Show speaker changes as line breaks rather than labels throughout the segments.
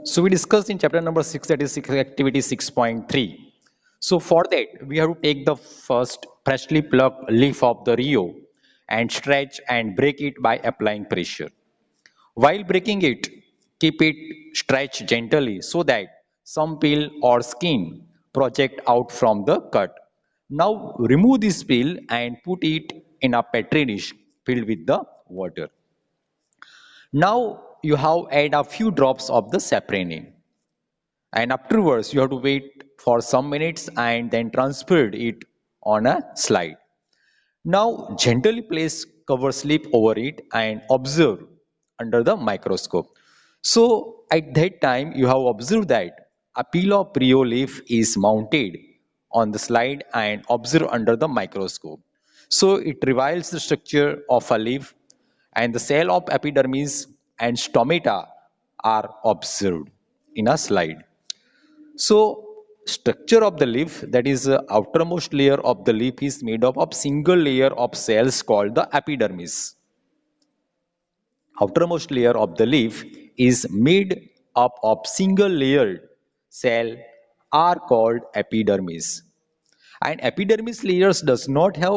So we discussed in chapter number 6, that is activity 6.3. So for that we have to take the first freshly plucked leaf of the Rio and stretch and break it by applying pressure. While breaking it, keep it stretched gently so that some peel or skin project out from the cut. Now remove this peel and put it in a petri dish filled with the water. Now you have add a few drops of the safranin, and afterwards you have to wait for some minutes and then transfer it on a slide. Now gently place cover slip over it and observe under the microscope. So at that time you have observed that a peel of Brio leaf is mounted on the slide and observed under the microscope. So it reveals the structure of a leaf, and the cell of epidermis and stomata are observed in a slide. So structure of the leaf, that is outermost layer of the leaf, is made up of single layer of cells called the epidermis. Outermost layer of the leaf is made up of single layered cell are called epidermis. And epidermis layers does not have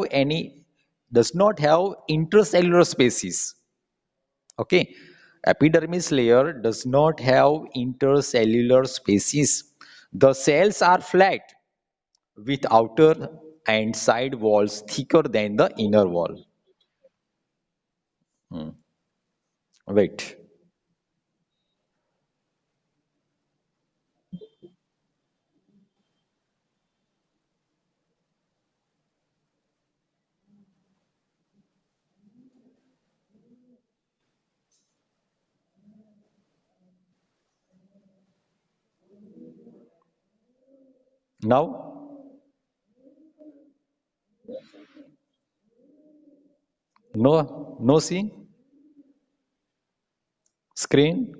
intercellular spaces. Okay, epidermis layer does not have intercellular spaces. The cells are flat with outer and side walls thicker than the inner wall. Hmm. Wait. Now, no seeing screen.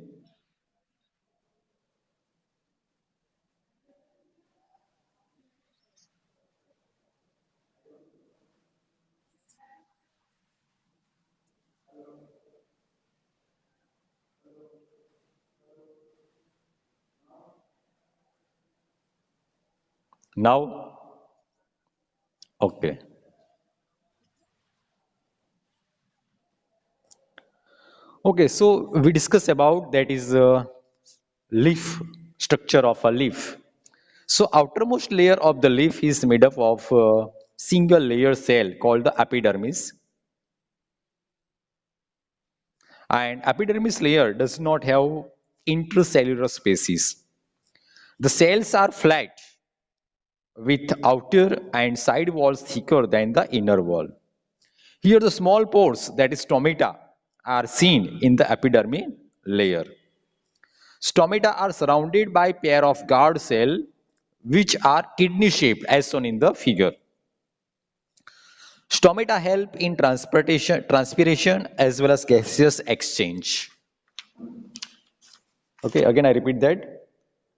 Now, okay. Okay, so we discuss about that is leaf structure of a leaf. So outermost layer of the leaf is made up of single layer cell called the epidermis, and epidermis layer does not have intercellular spaces. The cells are flat with outer and side walls thicker than the inner wall. Here the small pores, that is stomata, are seen in the epidermis layer. Stomata are surrounded by pair of guard cells which are kidney shaped as shown in the figure. Stomata help in transpiration as well as gaseous exchange. Okay, again I repeat that.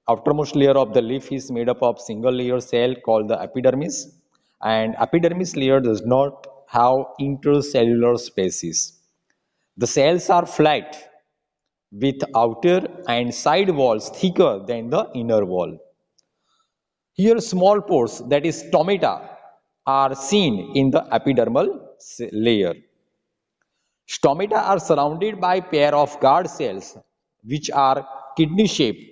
Outermost layer of the leaf is made up of single layer cell called the epidermis, and epidermis layer does not have intercellular spaces. The cells are flat with outer and side walls thicker than the inner wall. Here small pores, that is stomata, are seen in the epidermal layer. Stomata are surrounded by pair of guard cells which are kidney shaped,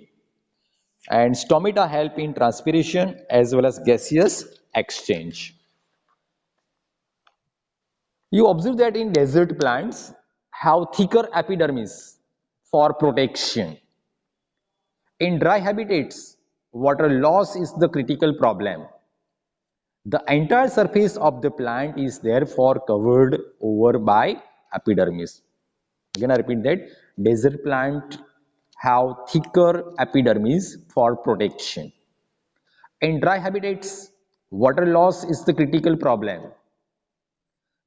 and stomata help in transpiration as well as gaseous exchange. You observe that in desert plants have thicker epidermis for protection. In dry habitats, water loss is the critical problem. The entire surface of the plant is therefore covered over by epidermis. Again, I repeat that desert plant have thicker epidermis for protection. In dry habitats, water loss is the critical problem.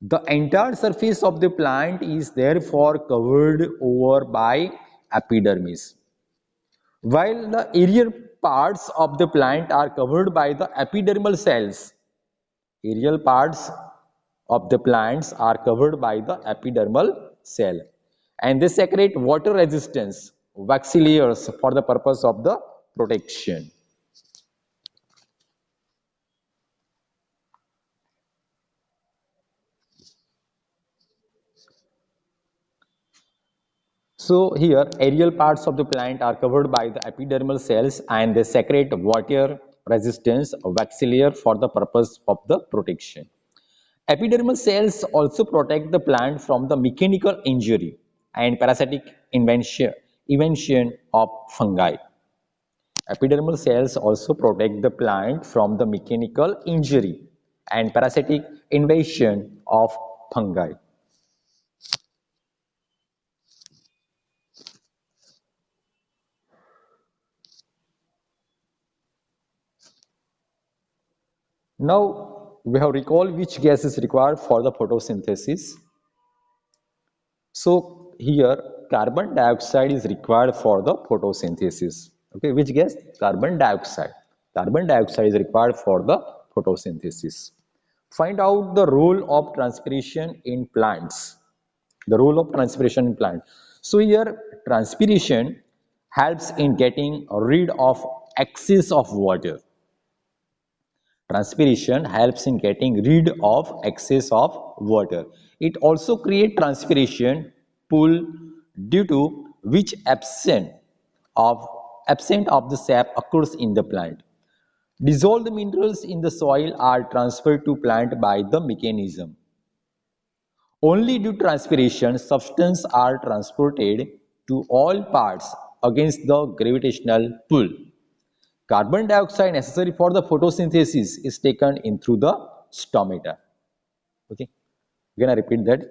The entire surface of the plant is therefore covered over by epidermis. While the aerial parts of the plant are covered by the epidermal cells, aerial parts of the plants are covered by the epidermal cell, and they secrete water resistance waxy layers for the purpose of the protection. So here aerial parts of the plant are covered by the epidermal cells and they secrete water resistance waxy layer for the purpose of the protection. Epidermal cells also protect the plant from the mechanical injury and parasitic invasion of fungi. Epidermal cells also protect the plant from the mechanical injury and parasitic invasion of fungi. Now we have recalled which gas is required for the photosynthesis. So here carbon dioxide is required for the photosynthesis. Okay, which gas? Carbon dioxide. Carbon dioxide is required for the photosynthesis. Find out the role of transpiration in plants. The role of transpiration in plant. So here transpiration helps in getting rid of excess of water. Transpiration helps in getting rid of excess of water. It also creates transpiration pool due to which of absent of the sap occurs in the plant. Dissolved minerals in the soil are transferred to plant by the mechanism. Only due to transpiration, substances are transported to all parts against the gravitational pull. Carbon dioxide necessary for the photosynthesis is taken in through the stomata. Okay. Again, I repeat that.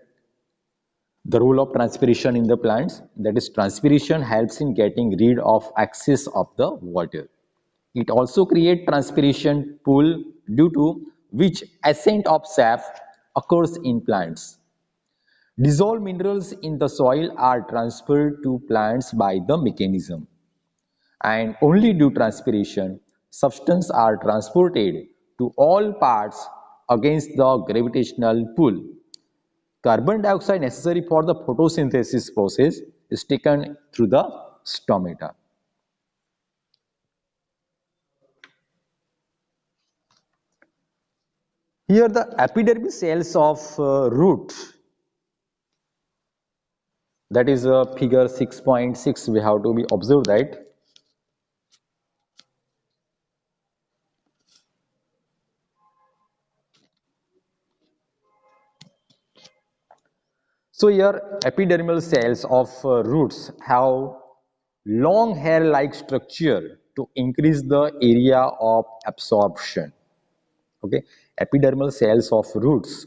The role of transpiration in the plants, that is transpiration helps in getting rid of excess of the water. It also creates transpiration pool due to which ascent of sap occurs in plants. Dissolved minerals in the soil are transferred to plants by the mechanism. And only due transpiration, substances are transported to all parts against the gravitational pull. Carbon dioxide necessary for the photosynthesis process is taken through the stomata. Here the epidermis cells of root, that is figure 6.6, we have to be observed that. So here epidermal cells of roots have long hair-like structure to increase the area of absorption. Okay, epidermal cells of roots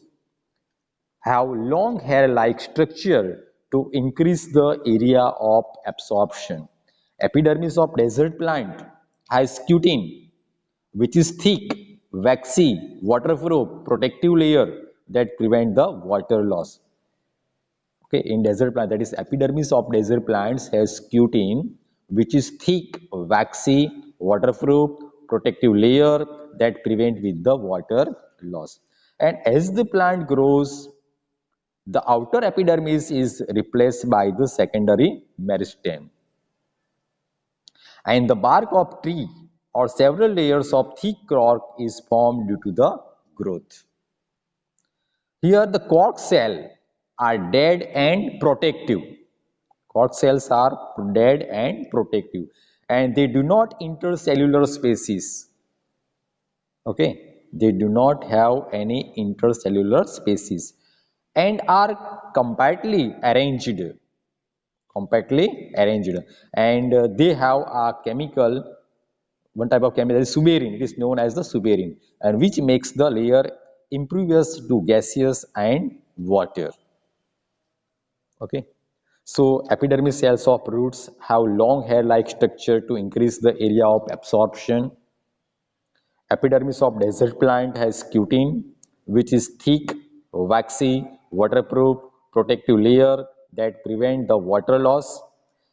have long hair-like structure to increase the area of absorption. Epidermis of desert plant has cutin, which is thick, waxy, waterproof, protective layer that prevent the water loss. Okay, in desert plant, that is epidermis of desert plants has cutin, which is thick, waxy, waterproof, protective layer that prevent with the water loss. And as the plant grows, the outer epidermis is replaced by the secondary meristem. And the bark of tree or several layers of thick cork is formed due to the growth. Here the cork cell are dead and protective. Cork cells are dead and protective and they do not enter cellular spaces. Okay, they do not have any intercellular spaces and are compactly arranged and they have a chemical, one type of chemical is suberin. It is known as the suberin and which makes the layer impervious to gaseous and water. Okay, so epidermis cells of roots have long hair-like structure to increase the area of absorption. Epidermis of desert plant has cutin, which is thick, waxy, waterproof, protective layer that prevent the water loss.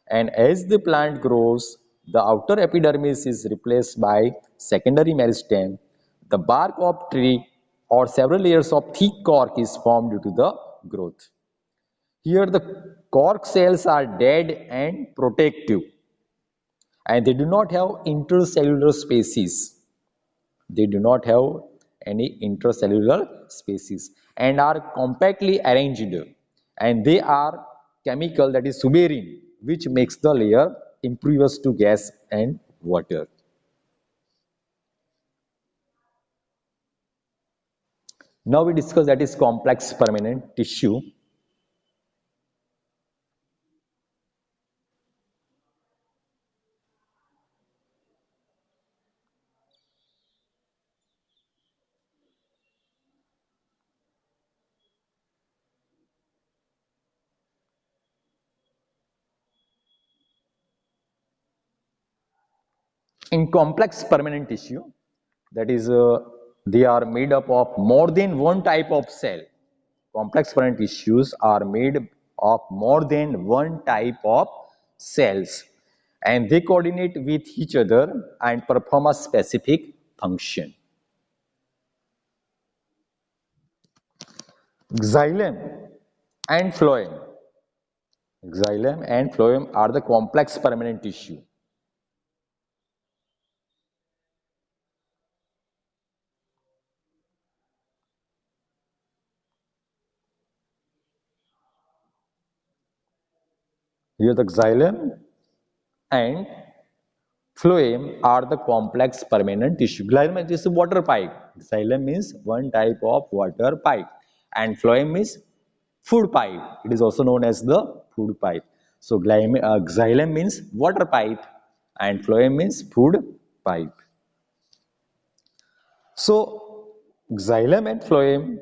And as the plant grows, the outer epidermis is replaced by secondary meristem. The bark of tree or several layers of thick cork is formed due to the growth. Here the cork cells are dead and protective, and they do not have intercellular species. They do not have any intercellular species and are compactly arranged, and they are chemical, that is suberin, which makes the layer impervious to gas and water. Now we discuss that is complex permanent tissue. In complex permanent tissue, that is, they are made up of more than one type of cell. Complex permanent tissues are made of more than one type of cells, and they coordinate with each other and perform a specific function. Xylem and phloem. Xylem and phloem are the complex permanent tissue. Here the xylem and phloem are the complex permanent tissue. Xylem is a water pipe. Xylem means one type of water pipe, and phloem is food pipe. It is also known as the food pipe. So xylem means water pipe, and phloem means food pipe. So xylem and phloem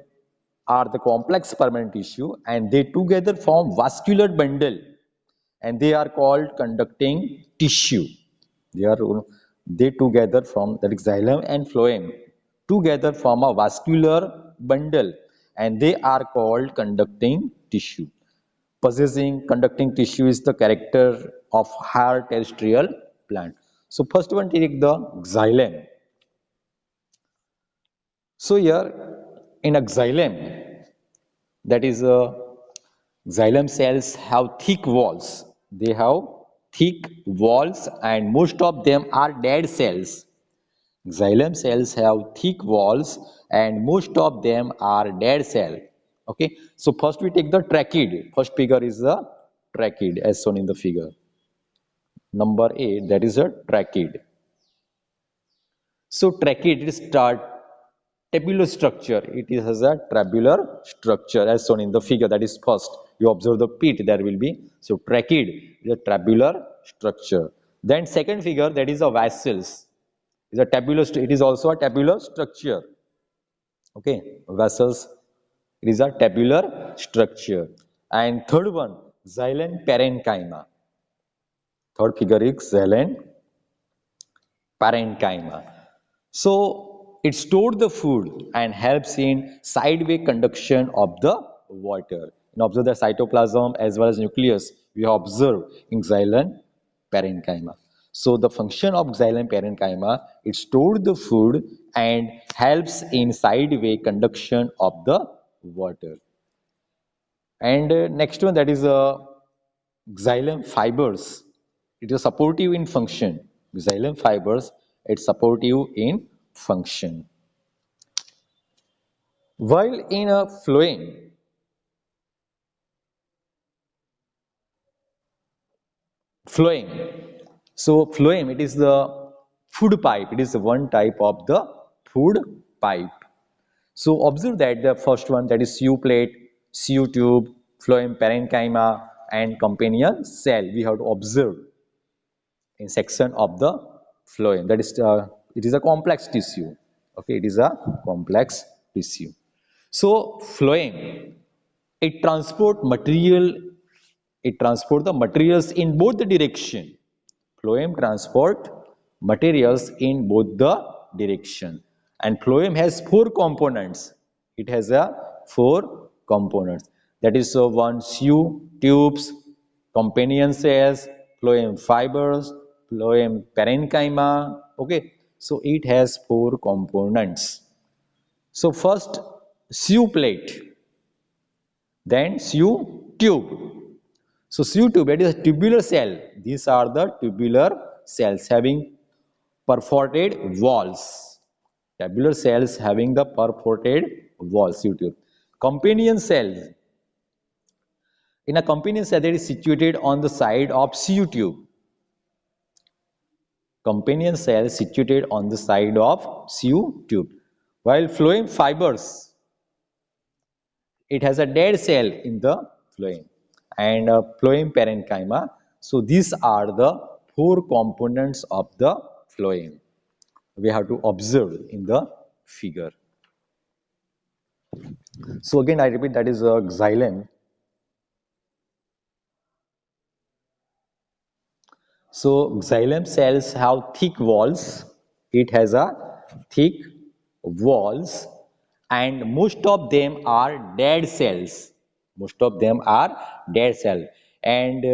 are the complex permanent tissue, and they together form vascular bundle, and they are called conducting tissue. They are they together from that xylem and phloem together form a vascular bundle, and they are called conducting tissue. Possessing conducting tissue is the character of higher terrestrial plant. So first one, take the xylem. So here in a xylem, that is xylem cells have thick walls. They have thick walls, and most of them are dead cells. Xylem cells have thick walls, and most of them are dead cell. Okay, so first we take the trachea. First figure is the trachea as shown in the figure. Number 8, that is a trachea. So trachea is tabular structure. It has a tabular structure as shown in the figure. That is first. You observe the pit, there will be. So trachea is a tabular structure. Then second figure, that is a vessels. Is a tabular. It is also a tabular structure. Okay, vessels. It is a tabular structure. And third one, xylem parenchyma. Third figure is xylem parenchyma. So it stores the food and helps in sideway conduction of the water. And observe the cytoplasm as well as nucleus we have observed in xylem parenchyma. So the function of xylem parenchyma, it stores the food and helps in sideway conduction of the water. And next one, that is xylem fibers. It is supportive in function. Xylem fibers, it's supportive in function. While in a phloem. So phloem, it is the food pipe. It is one type of the food pipe. So observe that the first one, that is CU plate, CU tube, phloem parenchyma, and companion cell. We have to observe in section of the phloem. That is, it is a complex tissue. Okay, it is a complex tissue. So phloem, it transport material. It transport the materials in both the direction. Phloem transport materials in both the direction. And phloem has four components. It has a four components. That is one, CU tubes, companion cells, phloem fibers, phloem parenchyma. Okay, so it has four components. So first, CU plate, then CU tube. So sieve tube, that is a tubular cell. These are the tubular cells having perforated walls. Tubular cells having the perforated walls, sieve tube. Companion cells. In a companion cell that is situated on the side of sieve tube. Companion cell situated on the side of sieve tube. While phloem fibers, it has a dead cell in the phloem and a phloem parenchyma. So these are the four components of the phloem. We have to observe in the figure. So again, I repeat, that is a xylem. So xylem cells have thick walls. It has a thick walls and most of them are dead cells. Most of them are dead cell and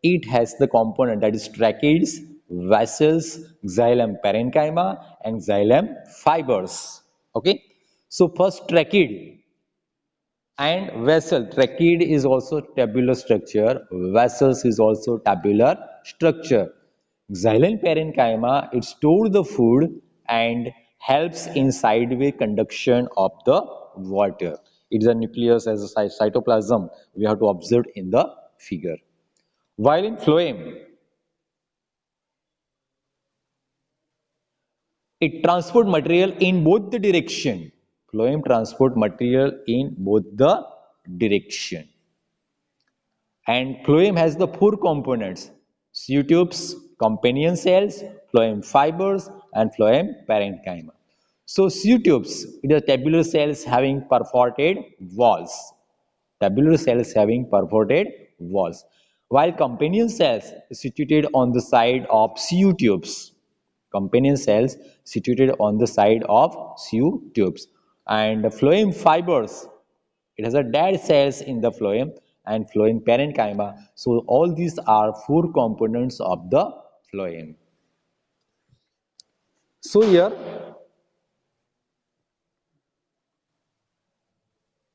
it has the component that is tracheids, vessels, xylem parenchyma and xylem fibers. Okay. So first tracheid and vessel. Tracheid is also tabular structure. Vessels is also tabular structure. Xylem parenchyma, it stores the food and helps in sideway conduction of the water. It is a nucleus as a cytoplasm. We have to observe in the figure. While in phloem, it transport material in both the direction. Phloem transport material in both the direction. And phloem has the four components: sieve tubes, companion cells, phloem fibers, and phloem parenchyma. So sieve tubes, it is tabular cells having perforated walls. Tabular cells having perforated walls. While companion cells situated on the side of sieve tubes. Companion cells situated on the side of sieve tubes. And phloem fibers, it has a dead cells in the phloem and phloem parenchyma. So all these are four components of the phloem. So here